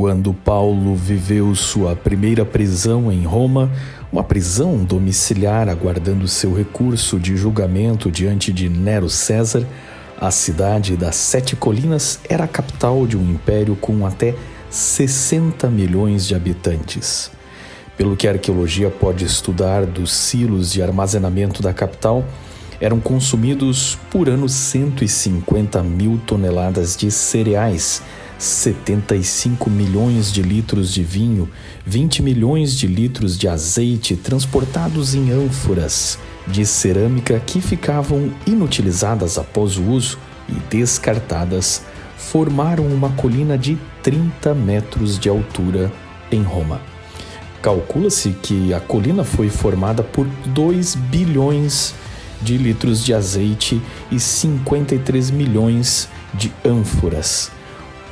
Quando Paulo viveu sua primeira prisão em Roma, uma prisão domiciliar aguardando seu recurso de julgamento diante de Nero César, a cidade das Sete Colinas era a capital de um império com até 60 milhões de habitantes. Pelo que a arqueologia pode estudar dos silos de armazenamento da capital, eram consumidos por ano 150 mil toneladas de cereais, 75 milhões de litros de vinho, 20 milhões de litros de azeite transportados em ânforas de cerâmica que ficavam inutilizadas após o uso e descartadas, formaram uma colina de 30 metros de altura em Roma. Calcula-se que a colina foi formada por 2 bilhões de litros de azeite e 53 milhões de ânforas.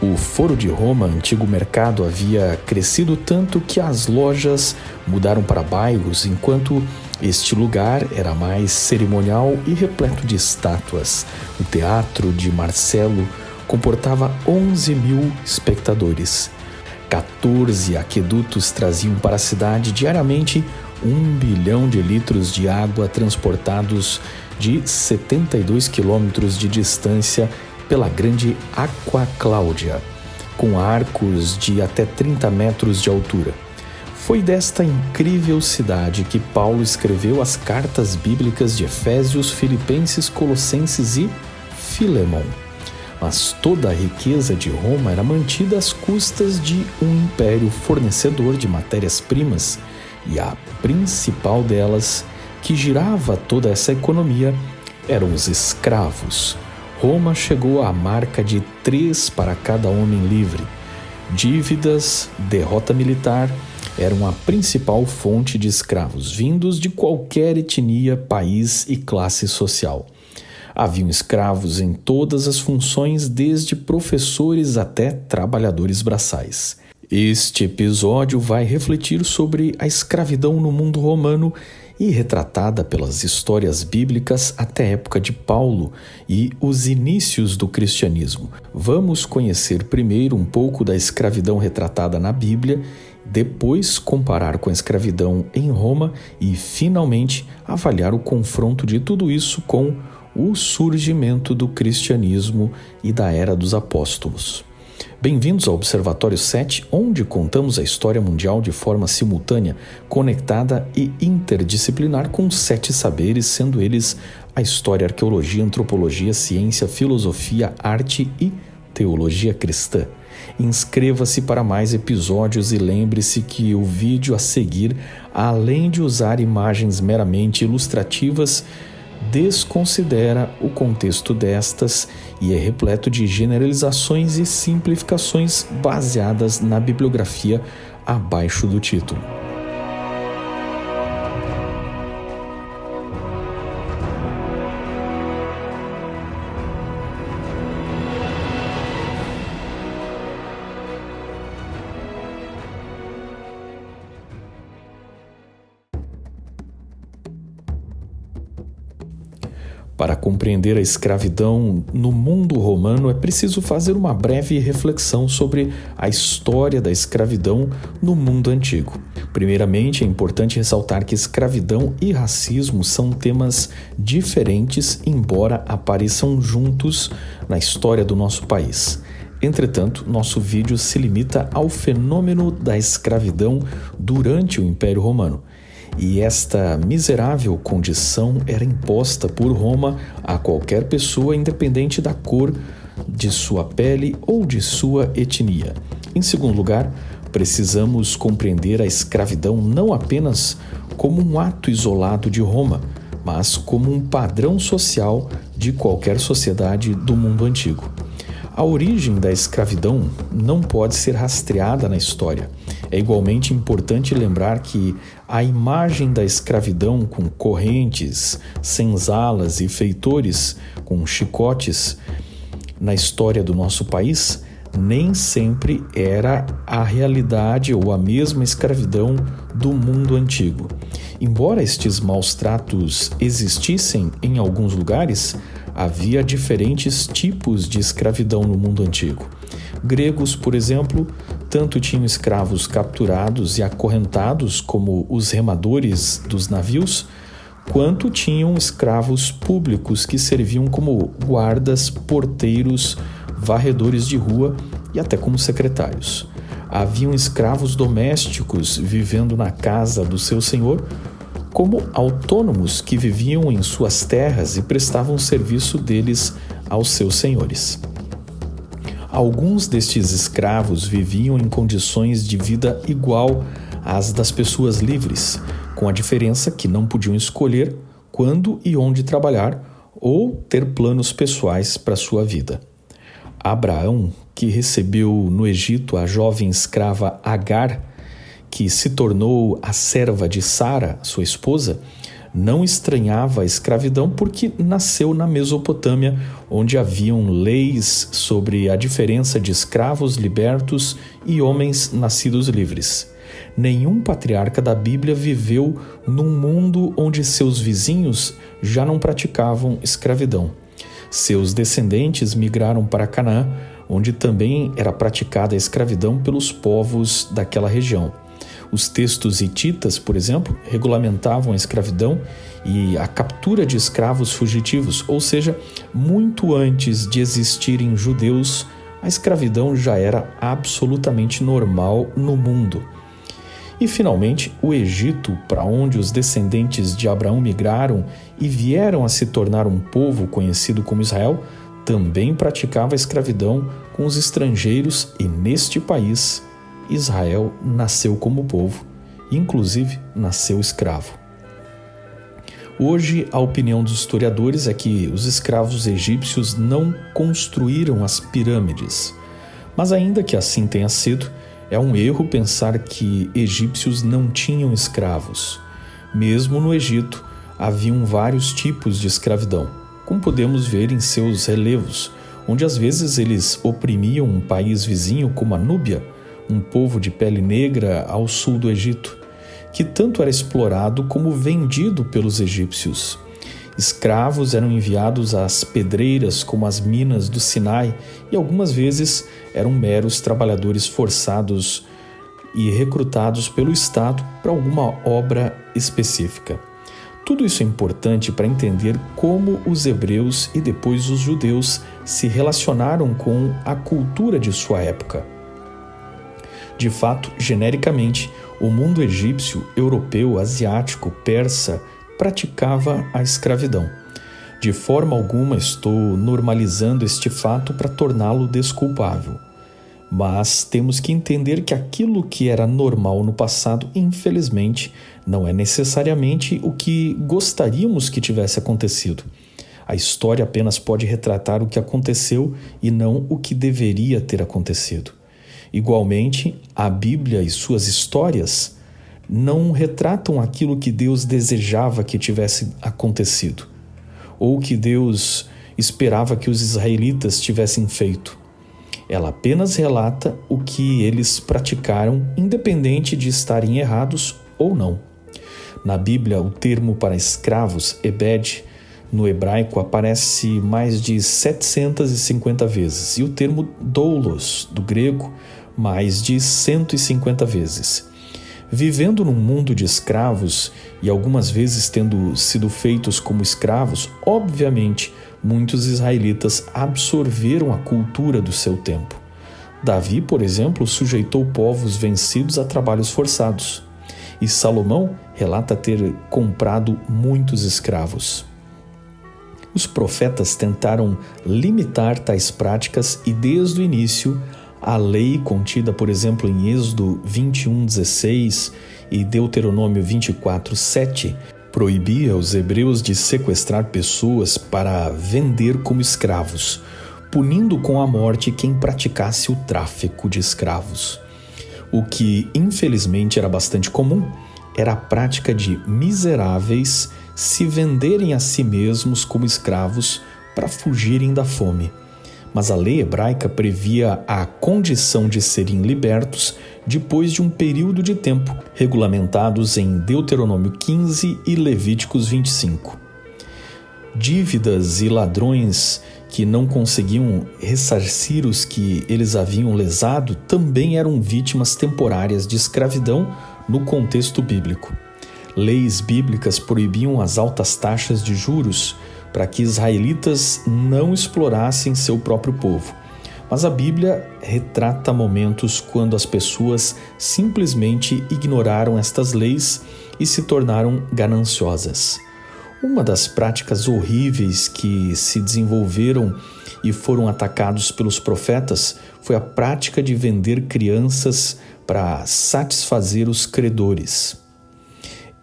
O Foro de Roma, antigo mercado, havia crescido tanto que as lojas mudaram para bairros, enquanto este lugar era mais cerimonial e repleto de estátuas. O teatro de Marcelo comportava 11 mil espectadores. 14 aquedutos traziam para a cidade diariamente 1 bilhão de litros de água transportados de 72 quilômetros de distância pela grande Aqua Cláudia, com arcos de até 30 metros de altura. Foi desta incrível cidade que Paulo escreveu as cartas bíblicas de Efésios, Filipenses, Colossenses e Filemon. Mas toda a riqueza de Roma era mantida às custas de um império fornecedor de matérias-primas, e a principal delas, que girava toda essa economia, eram os escravos. Roma chegou à marca de 3 para cada homem livre. Dívidas, derrota militar eram a principal fonte de escravos, vindos de qualquer etnia, país e classe social. Haviam escravos em todas as funções, desde professores até trabalhadores braçais. Este episódio vai refletir sobre a escravidão no mundo romano e retratada pelas histórias bíblicas até a época de Paulo e os inícios do cristianismo. Vamos conhecer primeiro um pouco da escravidão retratada na Bíblia, depois comparar com a escravidão em Roma e, finalmente, avaliar o confronto de tudo isso com o surgimento do cristianismo e da Era dos Apóstolos. Bem-vindos ao Observatório 7, onde contamos a história mundial de forma simultânea, conectada e interdisciplinar com 7 saberes, sendo eles a história, arqueologia, antropologia, ciência, filosofia, arte e teologia cristã. Inscreva-se para mais episódios e lembre-se que o vídeo a seguir, além de usar imagens meramente ilustrativas, desconsidera o contexto destas e é repleto de generalizações e simplificações baseadas na bibliografia abaixo do título. Para compreender a escravidão no mundo romano, é preciso fazer uma breve reflexão sobre a história da escravidão no mundo antigo. Primeiramente, é importante ressaltar que escravidão e racismo são temas diferentes, embora apareçam juntos na história do nosso país. Entretanto, nosso vídeo se limita ao fenômeno da escravidão durante o Império Romano. E esta miserável condição era imposta por Roma a qualquer pessoa, independente da cor de sua pele ou de sua etnia. Em segundo lugar, precisamos compreender a escravidão não apenas como um ato isolado de Roma, mas como um padrão social de qualquer sociedade do mundo antigo. A origem da escravidão não pode ser rastreada na história. É igualmente importante lembrar que a imagem da escravidão com correntes, senzalas e feitores com chicotes na história do nosso país nem sempre era a realidade ou a mesma escravidão do mundo antigo. Embora estes maus tratos existissem em alguns lugares, havia diferentes tipos de escravidão no mundo antigo. Gregos, por exemplo, tanto tinham escravos capturados e acorrentados, como os remadores dos navios, quanto tinham escravos públicos que serviam como guardas, porteiros, varredores de rua e até como secretários. Haviam escravos domésticos vivendo na casa do seu senhor, como autônomos que viviam em suas terras e prestavam serviço deles aos seus senhores. Alguns destes escravos viviam em condições de vida igual às das pessoas livres, com a diferença que não podiam escolher quando e onde trabalhar ou ter planos pessoais para sua vida. Abraão, que recebeu no Egito a jovem escrava Agar, que se tornou a serva de Sara, sua esposa, não estranhava a escravidão porque nasceu na Mesopotâmia, onde haviam leis sobre a diferença de escravos libertos e homens nascidos livres. Nenhum patriarca da Bíblia viveu num mundo onde seus vizinhos já não praticavam escravidão. Seus descendentes migraram para Canaã, onde também era praticada a escravidão pelos povos daquela região. Os textos hititas, por exemplo, regulamentavam a escravidão e a captura de escravos fugitivos, ou seja, muito antes de existirem judeus, a escravidão já era absolutamente normal no mundo. E, finalmente, o Egito, para onde os descendentes de Abraão migraram e vieram a se tornar um povo conhecido como Israel, também praticava a escravidão com os estrangeiros e, neste país, Israel nasceu como povo, inclusive nasceu escravo. Hoje, a opinião dos historiadores é que os escravos egípcios não construíram as pirâmides, mas ainda que assim tenha sido, é um erro pensar que egípcios não tinham escravos. Mesmo no Egito, haviam vários tipos de escravidão, como podemos ver em seus relevos, onde às vezes eles oprimiam um país vizinho como a Núbia, um povo de pele negra ao sul do Egito, que tanto era explorado como vendido pelos egípcios. Escravos eram enviados às pedreiras como as minas do Sinai e algumas vezes eram meros trabalhadores forçados e recrutados pelo Estado para alguma obra específica. Tudo isso é importante para entender como os hebreus e depois os judeus se relacionaram com a cultura de sua época. De fato, genericamente, o mundo egípcio, europeu, asiático, persa praticava a escravidão. De forma alguma estou normalizando este fato para torná-lo desculpável. Mas temos que entender que aquilo que era normal no passado, infelizmente, não é necessariamente o que gostaríamos que tivesse acontecido. A história apenas pode retratar o que aconteceu e não o que deveria ter acontecido. Igualmente, a Bíblia e suas histórias não retratam aquilo que Deus desejava que tivesse acontecido, ou que Deus esperava que os israelitas tivessem feito. Ela apenas relata o que eles praticaram, independente de estarem errados ou não. Na Bíblia, o termo para escravos, ebed, no hebraico aparece mais de 750 vezes, e o termo doulos, do grego, mais de 150 vezes. Vivendo num mundo de escravos e algumas vezes tendo sido feitos como escravos, obviamente, muitos israelitas absorveram a cultura do seu tempo. Davi, por exemplo, sujeitou povos vencidos a trabalhos forçados. E Salomão relata ter comprado muitos escravos. Os profetas tentaram limitar tais práticas e, desde o início, a lei contida, por exemplo, em Êxodo 21:16 e Deuteronômio 24:7, proibia os hebreus de sequestrar pessoas para vender como escravos, punindo com a morte quem praticasse o tráfico de escravos. O que, infelizmente, era bastante comum era a prática de miseráveis se venderem a si mesmos como escravos para fugirem da fome. Mas a lei hebraica previa a condição de serem libertos depois de um período de tempo, regulamentados em Deuteronômio 15 e Levíticos 25. Dívidas e ladrões que não conseguiam ressarcir os que eles haviam lesado, também eram vítimas temporárias de escravidão no contexto bíblico. Leis bíblicas proibiam as altas taxas de juros para que israelitas não explorassem seu próprio povo. Mas a Bíblia retrata momentos quando as pessoas simplesmente ignoraram estas leis e se tornaram gananciosas. Uma das práticas horríveis que se desenvolveram e foram atacados pelos profetas foi a prática de vender crianças para satisfazer os credores.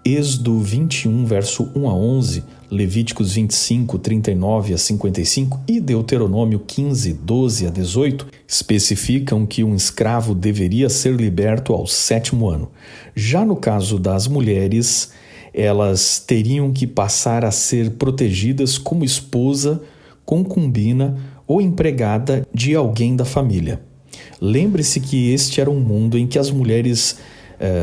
Êxodo 21, verso 1 a 11, Levíticos 25, 39 a 55 e Deuteronômio 15, 12 a 18 especificam que um escravo deveria ser liberto ao 7º ano. Já no caso das mulheres, elas teriam que passar a ser protegidas como esposa, concubina ou empregada de alguém da família. Lembre-se que este era um mundo em que as mulheres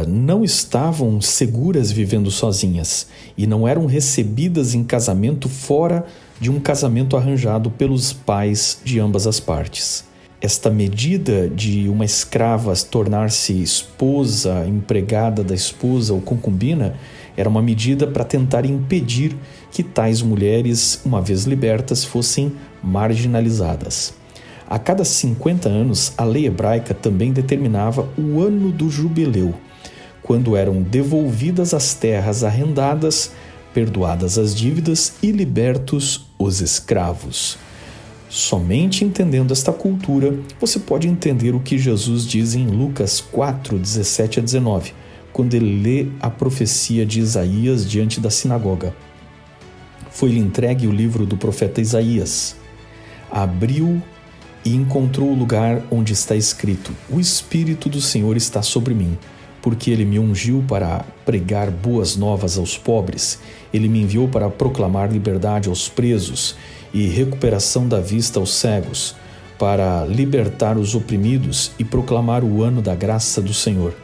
não estavam seguras vivendo sozinhas e não eram recebidas em casamento fora de um casamento arranjado pelos pais de ambas as partes. Esta medida de uma escrava tornar-se esposa, empregada da esposa ou concubina era uma medida para tentar impedir que tais mulheres, uma vez libertas, fossem marginalizadas. A cada 50 anos, a lei hebraica também determinava o ano do jubileu, quando eram devolvidas as terras arrendadas, perdoadas as dívidas e libertos os escravos. Somente entendendo esta cultura, você pode entender o que Jesus diz em Lucas 4, 17 a 19, quando ele lê a profecia de Isaías diante da sinagoga. Foi-lhe entregue o livro do profeta Isaías. Abriu e encontrou o lugar onde está escrito: O Espírito do Senhor está sobre mim, porque ele me ungiu para pregar boas novas aos pobres. Ele me enviou para proclamar liberdade aos presos e recuperação da vista aos cegos, para libertar os oprimidos e proclamar o ano da graça do Senhor.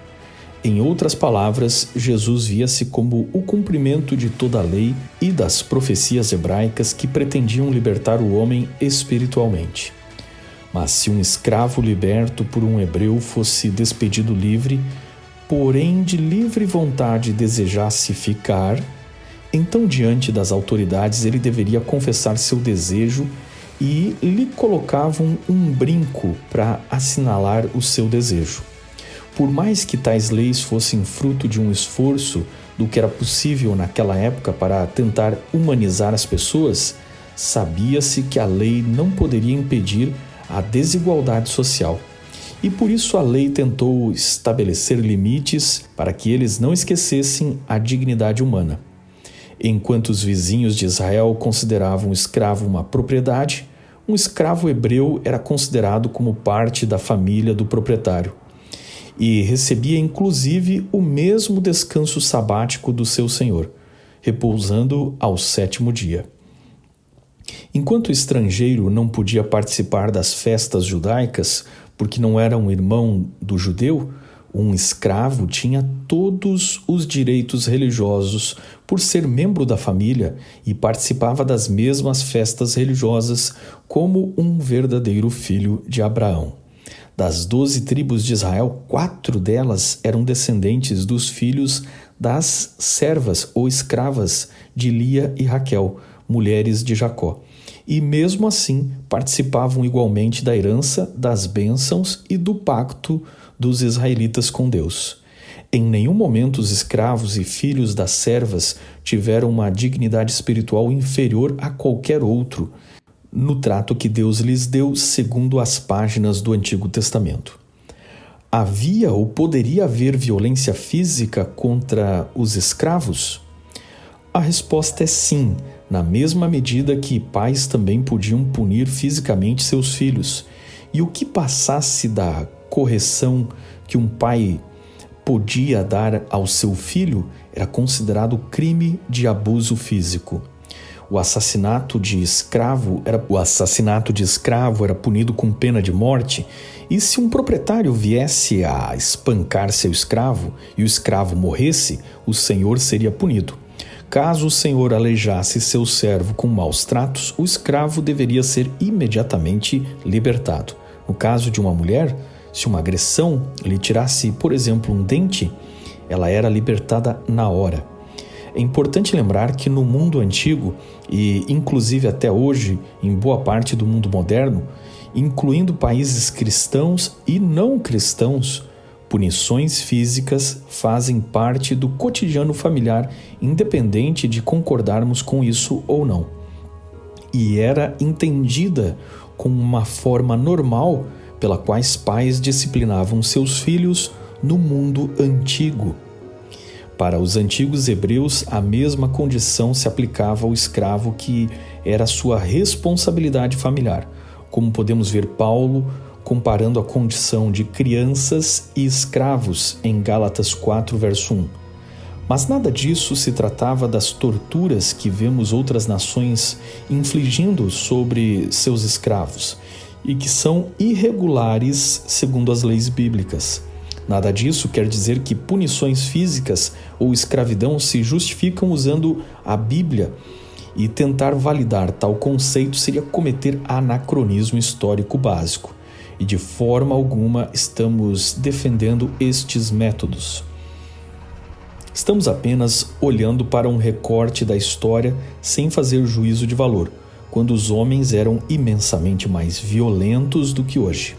Em outras palavras, Jesus via-se como o cumprimento de toda a lei e das profecias hebraicas que pretendiam libertar o homem espiritualmente. Mas se um escravo liberto por um hebreu fosse despedido livre, porém de livre vontade desejasse ficar, então diante das autoridades ele deveria confessar seu desejo e lhe colocavam um brinco para assinalar o seu desejo. Por mais que tais leis fossem fruto de um esforço do que era possível naquela época para tentar humanizar as pessoas, sabia-se que a lei não poderia impedir a desigualdade social. E por isso a lei tentou estabelecer limites para que eles não esquecessem a dignidade humana. Enquanto os vizinhos de Israel consideravam o escravo uma propriedade, um escravo hebreu era considerado como parte da família do proprietário e recebia inclusive o mesmo descanso sabático do seu senhor, repousando ao 7º dia. Enquanto o estrangeiro não podia participar das festas judaicas porque não era um irmão do judeu, um escravo tinha todos os direitos religiosos por ser membro da família e participava das mesmas festas religiosas como um verdadeiro filho de Abraão. Das 12 tribos de Israel, 4 delas eram descendentes dos filhos das servas ou escravas de Lia e Raquel, mulheres de Jacó. E mesmo assim participavam igualmente da herança, das bênçãos e do pacto dos israelitas com Deus. Em nenhum momento os escravos e filhos das servas tiveram uma dignidade espiritual inferior a qualquer outro, no trato que Deus lhes deu segundo as páginas do Antigo Testamento. Havia ou poderia haver violência física contra os escravos? A resposta é sim, na mesma medida que pais também podiam punir fisicamente seus filhos. E o que passasse da correção que um pai podia dar ao seu filho era considerado crime de abuso físico. O assassinato de escravo era punido com pena de morte, e se um proprietário viesse a espancar seu escravo e o escravo morresse, o senhor seria punido. Caso o senhor aleijasse seu servo com maus tratos, o escravo deveria ser imediatamente libertado. No caso de uma mulher, se uma agressão lhe tirasse, por exemplo, um dente, ela era libertada na hora. É importante lembrar que no mundo antigo, e inclusive até hoje em boa parte do mundo moderno, incluindo países cristãos e não cristãos, punições físicas fazem parte do cotidiano familiar, independente de concordarmos com isso ou não. E era entendida como uma forma normal pela qual pais disciplinavam seus filhos no mundo antigo. Para os antigos hebreus, a mesma condição se aplicava ao escravo, que era sua responsabilidade familiar, como podemos ver Paulo comparando a condição de crianças e escravos em Gálatas 4, verso 1. Mas nada disso se tratava das torturas que vemos outras nações infligindo sobre seus escravos e que são irregulares segundo as leis bíblicas. Nada disso quer dizer que punições físicas ou escravidão se justificam usando a Bíblia, e tentar validar tal conceito seria cometer anacronismo histórico básico. E de forma alguma estamos defendendo estes métodos. Estamos apenas olhando para um recorte da história sem fazer juízo de valor, quando os homens eram imensamente mais violentos do que hoje.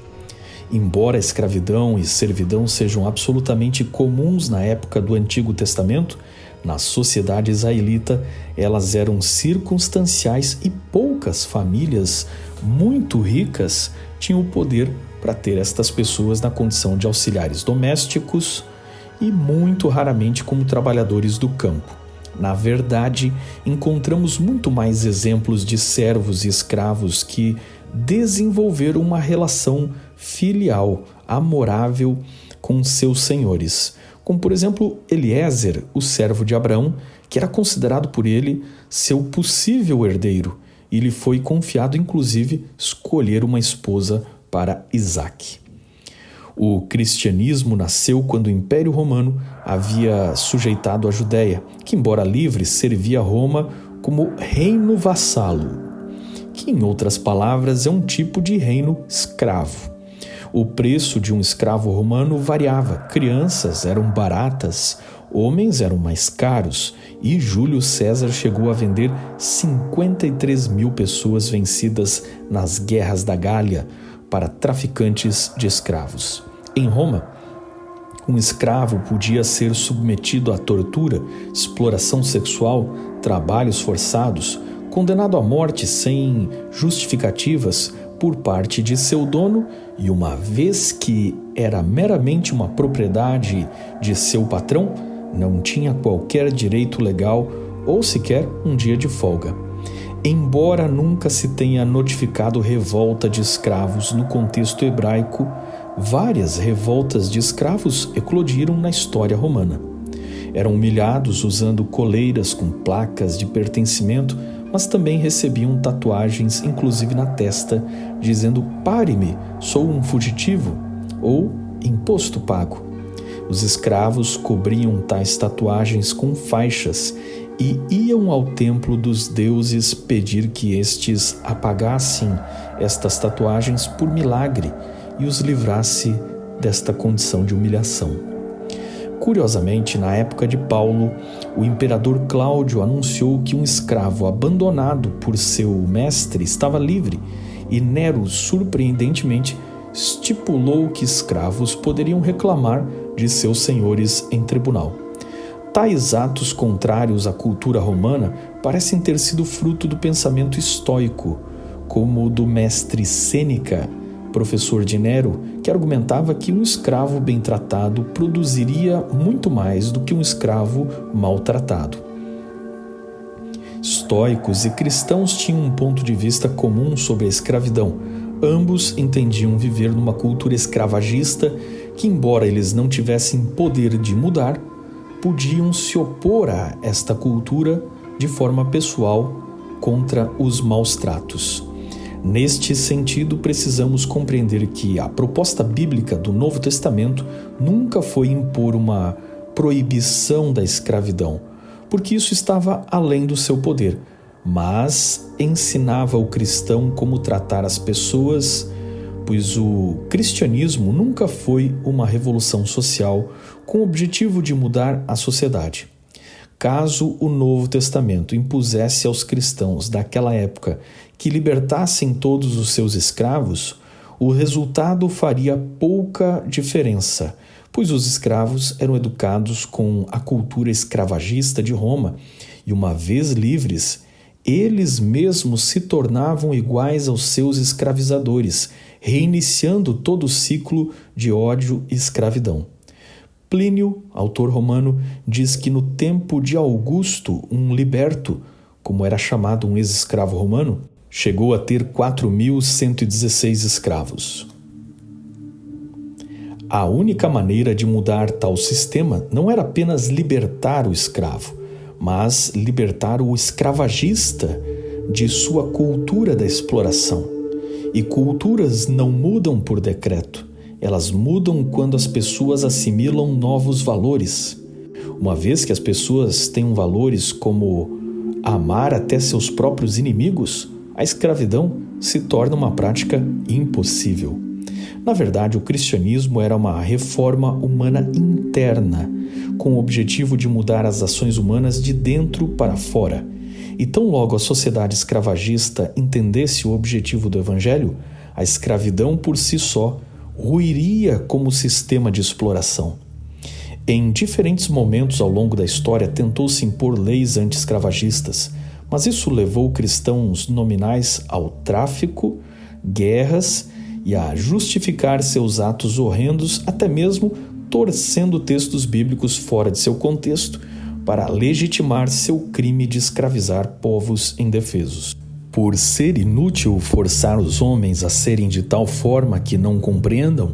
Embora a escravidão e servidão sejam absolutamente comuns na época do Antigo Testamento, na sociedade israelita elas eram circunstanciais e poucas famílias muito ricas tinham o poder para ter estas pessoas na condição de auxiliares domésticos e muito raramente como trabalhadores do campo. Na verdade, encontramos muito mais exemplos de servos e escravos que desenvolveram uma relação filial, amorável com seus senhores, como por exemplo Eliezer, o servo de Abraão, que era considerado por ele seu possível herdeiro, e lhe foi confiado inclusive escolher uma esposa para Isaque. O cristianismo nasceu quando o Império Romano havia sujeitado a Judéia, que embora livre servia a Roma como reino vassalo, que em outras palavras é um tipo de reino escravo. O preço de um escravo romano variava, crianças eram baratas, homens eram mais caros, e Júlio César chegou a vender 53 mil pessoas vencidas nas guerras da Gália para traficantes de escravos. Em Roma, um escravo podia ser submetido à tortura, exploração sexual, trabalhos forçados, condenado à morte sem justificativas por parte de seu dono, e uma vez que era meramente uma propriedade de seu patrão, não tinha qualquer direito legal ou sequer um dia de folga. Embora nunca se tenha notificado revolta de escravos no contexto hebraico, várias revoltas de escravos eclodiram na história romana. Eram humilhados usando coleiras com placas de pertencimento, mas também recebiam tatuagens, inclusive na testa, dizendo "pare-me, sou um fugitivo" ou "imposto pago". Os escravos cobriam tais tatuagens com faixas e iam ao templo dos deuses pedir que estes apagassem estas tatuagens por milagre e os livrasse desta condição de humilhação. Curiosamente, na época de Paulo, o imperador Cláudio anunciou que um escravo abandonado por seu mestre estava livre, e Nero, surpreendentemente, estipulou que escravos poderiam reclamar de seus senhores em tribunal. Tais atos contrários à cultura romana parecem ter sido fruto do pensamento estoico, como o do mestre Sêneca, professor de Nero, que argumentava que um escravo bem tratado produziria muito mais do que um escravo maltratado. Estoicos e cristãos tinham um ponto de vista comum sobre a escravidão. Ambos entendiam viver numa cultura escravagista que, embora eles não tivessem poder de mudar, podiam se opor a esta cultura de forma pessoal contra os maus tratos. Neste sentido, precisamos compreender que a proposta bíblica do Novo Testamento nunca foi impor uma proibição da escravidão, porque isso estava além do seu poder, mas ensinava o cristão como tratar as pessoas, pois o cristianismo nunca foi uma revolução social com o objetivo de mudar a sociedade. Caso o Novo Testamento impusesse aos cristãos daquela época que libertassem todos os seus escravos, o resultado faria pouca diferença, pois os escravos eram educados com a cultura escravagista de Roma e, uma vez livres, eles mesmos se tornavam iguais aos seus escravizadores, reiniciando todo o ciclo de ódio e escravidão. Plínio, autor romano, diz que no tempo de Augusto, um liberto, como era chamado um ex-escravo romano, chegou a ter 4.116 escravos. A única maneira de mudar tal sistema não era apenas libertar o escravo, mas libertar o escravagista de sua cultura da exploração. E culturas não mudam por decreto, elas mudam quando as pessoas assimilam novos valores. Uma vez que as pessoas têm valores como amar até seus próprios inimigos, a escravidão se torna uma prática impossível. Na verdade, o cristianismo era uma reforma humana interna, com o objetivo de mudar as ações humanas de dentro para fora. E tão logo a sociedade escravagista entendesse o objetivo do Evangelho, a escravidão por si só ruiria como sistema de exploração. Em diferentes momentos ao longo da história tentou-se impor leis anti-escravagistas, mas isso levou cristãos nominais ao tráfico, guerras e a justificar seus atos horrendos, até mesmo torcendo textos bíblicos fora de seu contexto para legitimar seu crime de escravizar povos indefesos. Por ser inútil forçar os homens a serem de tal forma que não compreendam,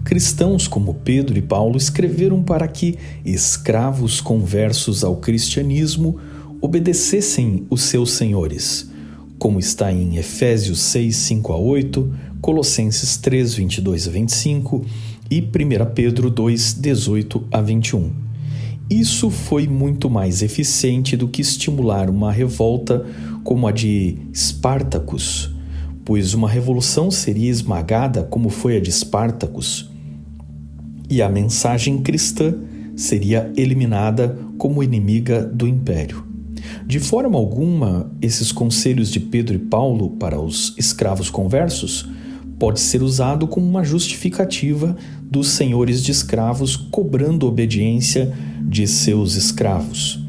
cristãos como Pedro e Paulo escreveram para que escravos conversos ao cristianismo obedecessem os seus senhores, como está em Efésios 6, 5-8, Colossenses 3, 22-25 e 1 Pedro 2, 18-21. Isso foi muito mais eficiente do que estimular uma revolta como a de Espartacus, pois uma revolução seria esmagada como foi a de Espartacus, e a mensagem cristã seria eliminada como inimiga do império. De forma alguma, esses conselhos de Pedro e Paulo para os escravos conversos pode ser usado como uma justificativa dos senhores de escravos cobrando obediência de seus escravos.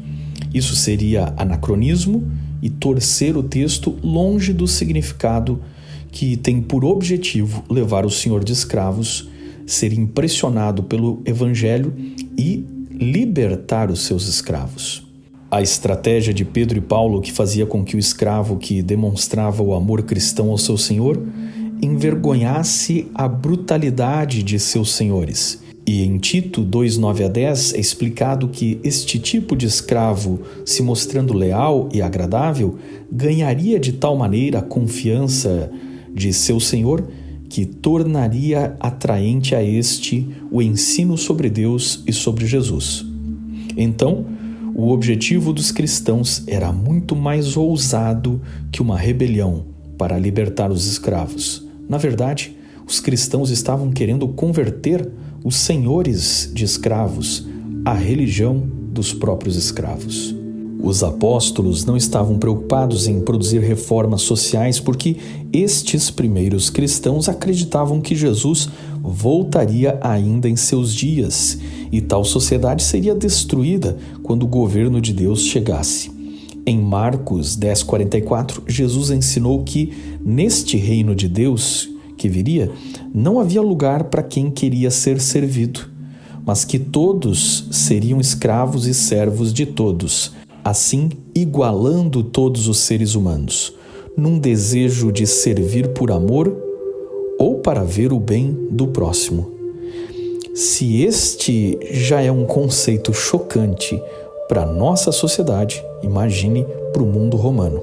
Isso seria anacronismo e torcer o texto longe do significado que tem por objetivo levar o senhor de escravos a ser impressionado pelo evangelho e libertar os seus escravos. A estratégia de Pedro e Paulo, que fazia com que o escravo que demonstrava o amor cristão ao seu senhor envergonhasse a brutalidade de seus senhores. E em Tito 2:9-10 é explicado que este tipo de escravo, se mostrando leal e agradável, ganharia de tal maneira a confiança de seu senhor que tornaria atraente a este o ensino sobre Deus e sobre Jesus. Então, o objetivo dos cristãos era muito mais ousado que uma rebelião para libertar os escravos. Na verdade, os cristãos estavam querendo converter os senhores de escravos à religião dos próprios escravos. Os apóstolos não estavam preocupados em produzir reformas sociais porque estes primeiros cristãos acreditavam que Jesus voltaria ainda em seus dias e tal sociedade seria destruída quando o governo de Deus chegasse. Em Marcos 10:44, Jesus ensinou que neste reino de Deus que viria, não havia lugar para quem queria ser servido, mas que todos seriam escravos e servos de todos, assim igualando todos os seres humanos, num desejo de servir por amor ou para ver o bem do próximo. Se este já é um conceito chocante para a nossa sociedade, imagine para o mundo romano.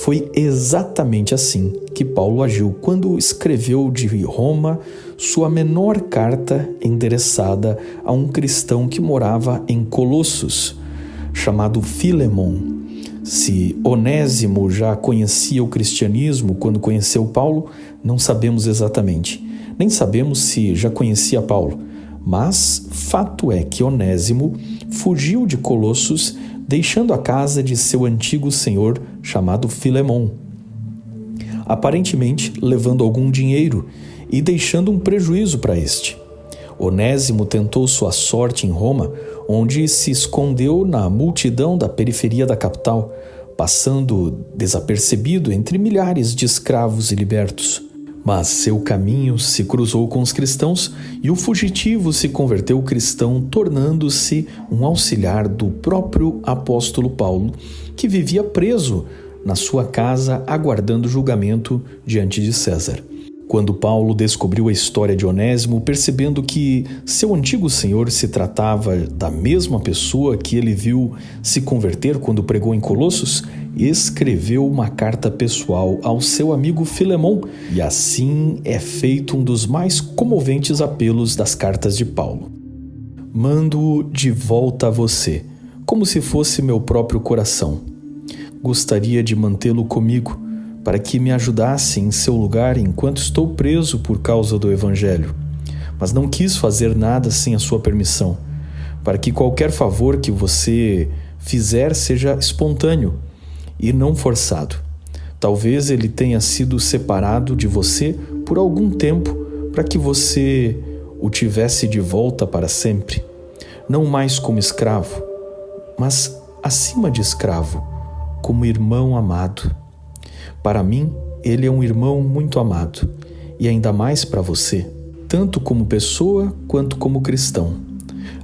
Foi exatamente assim que Paulo agiu quando escreveu de Roma sua menor carta endereçada a um cristão que morava em Colossos, chamado Filemon. Se Onésimo já conhecia o cristianismo quando conheceu Paulo, não sabemos exatamente. Nem sabemos se já conhecia Paulo, mas fato é que Onésimo fugiu de Colossos, deixando a casa de seu antigo senhor chamado Filemon, aparentemente levando algum dinheiro e deixando um prejuízo para este. Onésimo tentou sua sorte em Roma, onde se escondeu na multidão da periferia da capital, passando desapercebido entre milhares de escravos e libertos. Mas seu caminho se cruzou com os cristãos e o fugitivo se converteu cristão, tornando-se um auxiliar do próprio apóstolo Paulo, que vivia preso na sua casa aguardando julgamento diante de César. Quando Paulo descobriu a história de Onésimo, percebendo que seu antigo senhor se tratava da mesma pessoa que ele viu se converter quando pregou em Colossos, escreveu uma carta pessoal ao seu amigo Filemon, e assim é feito um dos mais comoventes apelos das cartas de Paulo. Mando-o de volta a você, como se fosse meu próprio coração. Gostaria de mantê-lo comigo, para que me ajudasse em seu lugar enquanto estou preso por causa do Evangelho. Mas não quis fazer nada sem a sua permissão, para que qualquer favor que você fizer seja espontâneo e não forçado. Talvez ele tenha sido separado de você por algum tempo para que você o tivesse de volta para sempre, não mais como escravo, mas acima de escravo, como irmão amado. Para mim, ele é um irmão muito amado, e ainda mais para você, tanto como pessoa quanto como cristão.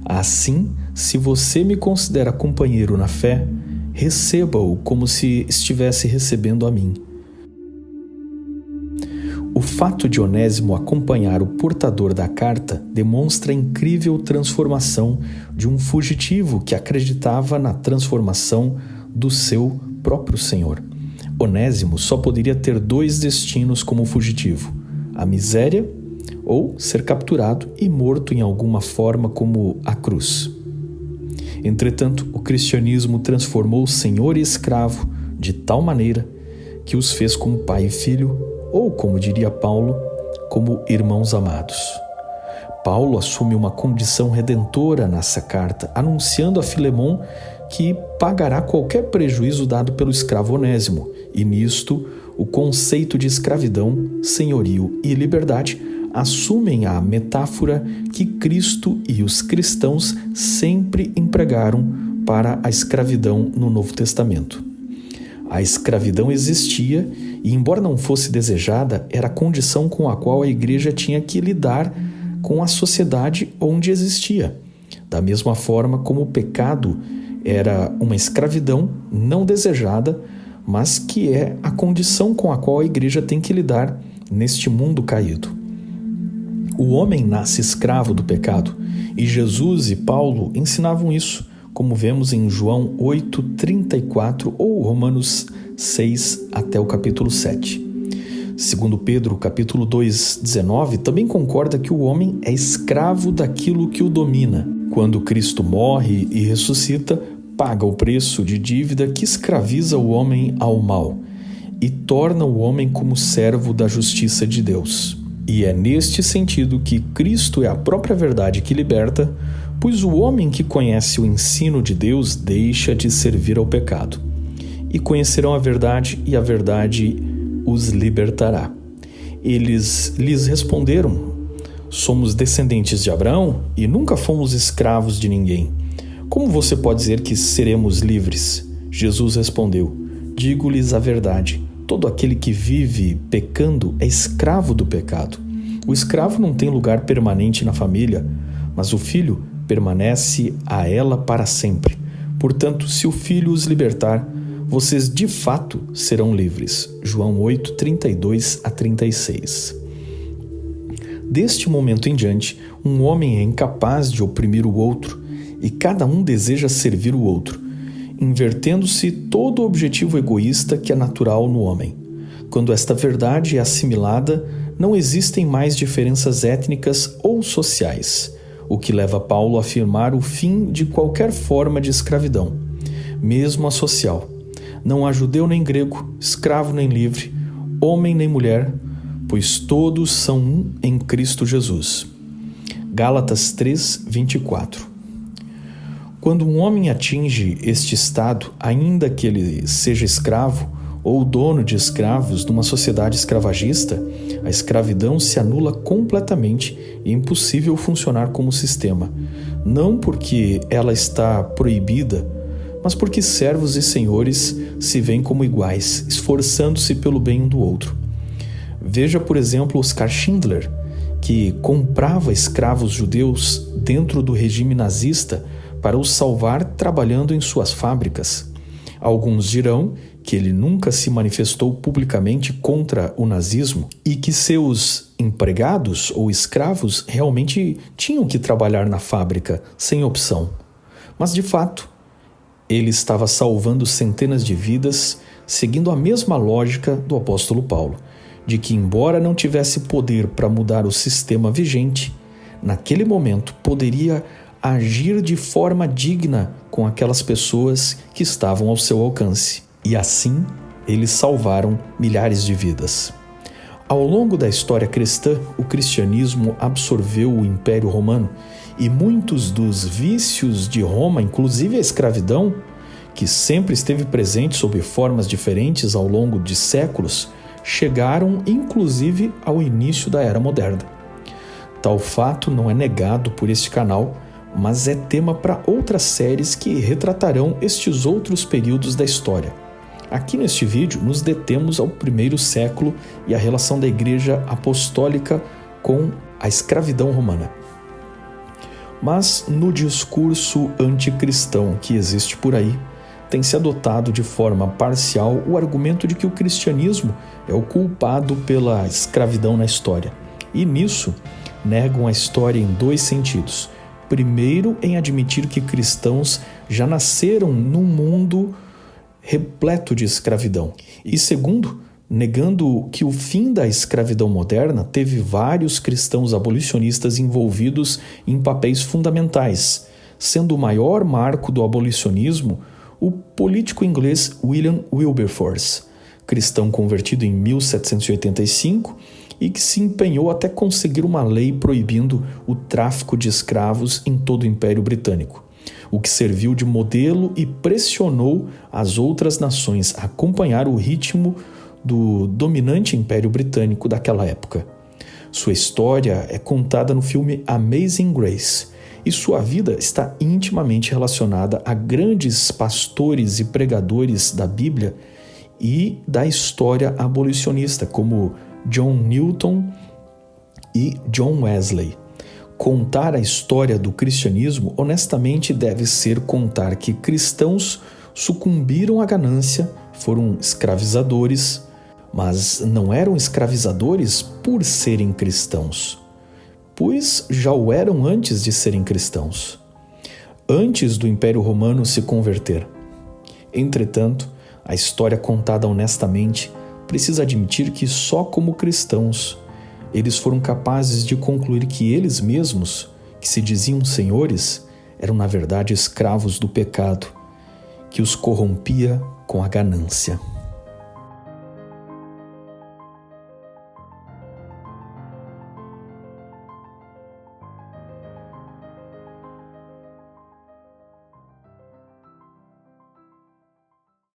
Assim, se você me considera companheiro na fé, receba-o como se estivesse recebendo a mim. O fato de Onésimo acompanhar o portador da carta demonstra a incrível transformação de um fugitivo que acreditava na transformação do seu próprio Senhor. Onésimo só poderia ter dois destinos como fugitivo: a miséria ou ser capturado e morto em alguma forma como a cruz. Entretanto, o cristianismo transformou senhor e escravo de tal maneira que os fez como pai e filho, ou, como diria Paulo, como irmãos amados. Paulo assume uma condição redentora nessa carta, anunciando a Filemon que pagará qualquer prejuízo dado pelo escravo Onésimo, e nisto o conceito de escravidão, senhorio e liberdade assumem a metáfora que Cristo e os cristãos sempre empregaram para a escravidão no Novo Testamento. A escravidão existia e, embora não fosse desejada, era a condição com a qual a igreja tinha que lidar com a sociedade onde existia. Da mesma forma como o pecado era uma escravidão não desejada, mas que é a condição com a qual a igreja tem que lidar neste mundo caído. O homem nasce escravo do pecado, e Jesus e Paulo ensinavam isso, como vemos em João 8:34 ou Romanos 6 até o capítulo 7. Segundo Pedro, capítulo 2:19, também concorda que o homem é escravo daquilo que o domina. Quando Cristo morre e ressuscita, paga o preço de dívida que escraviza o homem ao mal e torna o homem como servo da justiça de Deus. E é neste sentido que Cristo é a própria verdade que liberta, pois o homem que conhece o ensino de Deus deixa de servir ao pecado. E conhecerão a verdade, e a verdade os libertará. Eles lhes responderam: somos descendentes de Abraão e nunca fomos escravos de ninguém. Como você pode dizer que seremos livres? Jesus respondeu: digo-lhes a verdade. Todo aquele que vive pecando é escravo do pecado. O escravo não tem lugar permanente na família, mas o filho permanece a ela para sempre. Portanto, se o filho os libertar, vocês de fato serão livres. João 8:32 a 36. Deste momento em diante, um homem é incapaz de oprimir o outro e cada um deseja servir o outro, invertendo-se todo o objetivo egoísta que é natural no homem. Quando esta verdade é assimilada, não existem mais diferenças étnicas ou sociais, o que leva Paulo a afirmar o fim de qualquer forma de escravidão. mesmo a social. Não há judeu nem grego, escravo nem livre, homem nem mulher, pois todos são um em Cristo Jesus. Gálatas 3:24. Quando um homem atinge este estado, ainda que ele seja escravo ou dono de escravos numa sociedade escravagista, a escravidão se anula completamente e é impossível funcionar como sistema, não porque ela está proibida, mas porque servos e senhores se veem como iguais, esforçando-se pelo bem um do outro. Veja, por exemplo, Oskar Schindler, que comprava escravos judeus dentro do regime nazista para os salvar trabalhando em suas fábricas. Alguns dirão que ele nunca se manifestou publicamente contra o nazismo e que seus empregados ou escravos realmente tinham que trabalhar na fábrica sem opção. Mas, de fato, ele estava salvando centenas de vidas, seguindo a mesma lógica do apóstolo Paulo, de que, embora não tivesse poder para mudar o sistema vigente, naquele momento poderia agir de forma digna com aquelas pessoas que estavam ao seu alcance. E assim, eles salvaram milhares de vidas. Ao longo da história cristã, o cristianismo absorveu o Império Romano e muitos dos vícios de Roma, inclusive a escravidão, que sempre esteve presente sob formas diferentes ao longo de séculos, chegaram inclusive ao início da Era Moderna. Tal fato não é negado por este canal, mas é tema para outras séries que retratarão estes outros períodos da história. Aqui neste vídeo nos detemos ao primeiro século e a relação da Igreja Apostólica com a escravidão romana. Mas no discurso anticristão que existe por aí, tem-se adotado de forma parcial o argumento de que o cristianismo é o culpado pela escravidão na história. E nisso, negam a história em dois sentidos. Primeiro, em admitir que cristãos já nasceram num mundo repleto de escravidão. E segundo, negando que o fim da escravidão moderna teve vários cristãos abolicionistas envolvidos em papéis fundamentais, sendo o maior marco do abolicionismo o político inglês William Wilberforce, cristão convertido em 1785 e que se empenhou até conseguir uma lei proibindo o tráfico de escravos em todo o Império Britânico, o que serviu de modelo e pressionou as outras nações a acompanhar o ritmo do dominante Império Britânico daquela época. Sua história é contada no filme Amazing Grace, e sua vida está intimamente relacionada a grandes pastores e pregadores da Bíblia e da história abolicionista, como John Newton e John Wesley. Contar a história do cristianismo, honestamente, deve ser contar que cristãos sucumbiram à ganância, foram escravizadores, mas não eram escravizadores por serem cristãos, pois já o eram antes de serem cristãos, antes do Império Romano se converter. Entretanto, a história contada honestamente precisa admitir que só como cristãos eles foram capazes de concluir que eles mesmos, que se diziam senhores, eram na verdade escravos do pecado, que os corrompia com a ganância.